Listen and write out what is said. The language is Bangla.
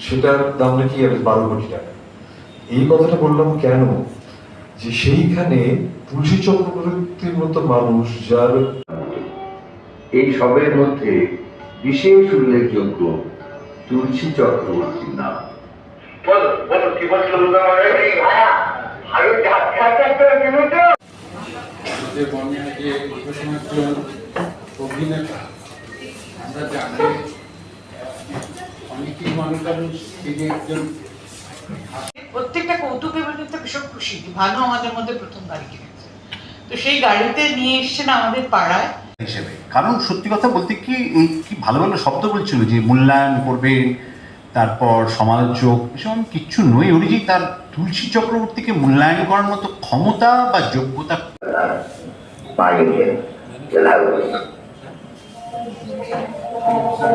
সেটার দাম নাকি 12 কোটি টাকা। এই কথাটা বললাম কেন, যে সেইখানে তুলসী চক্রবর্তীর মতো মানুষ, যার এই সবের মধ্যে বিশেষ উল্লেখযোগ্য তুলসী চক্রবর্তীর নাম। বলো বলো কি বলছিল অভিনেতা আমরা জানি অনেকেই মনে করেন তিনি একজন প্রত্যেকটা কৌতুকের মধ্যে তো ভীষণ খুশি। ভানু আমাদের মধ্যে প্রথম গাড়ি কিনেছে, তো সেই গাড়িতে নিয়ে এসছেন আমাদের পাড়ায় হিসেবে। কারণ সত্যি কথা বলতে কি, এই কি ভালো ভালো শব্দ বলছিল যে মূল্যায়ন করবেন, তারপর সমালোচক, এসব কিচ্ছু নয়। উনি যে তার তুলসী চক্রবর্তীকে মূল্যায়ন করার মতো ক্ষমতা বা যোগ্যতা পাইনি।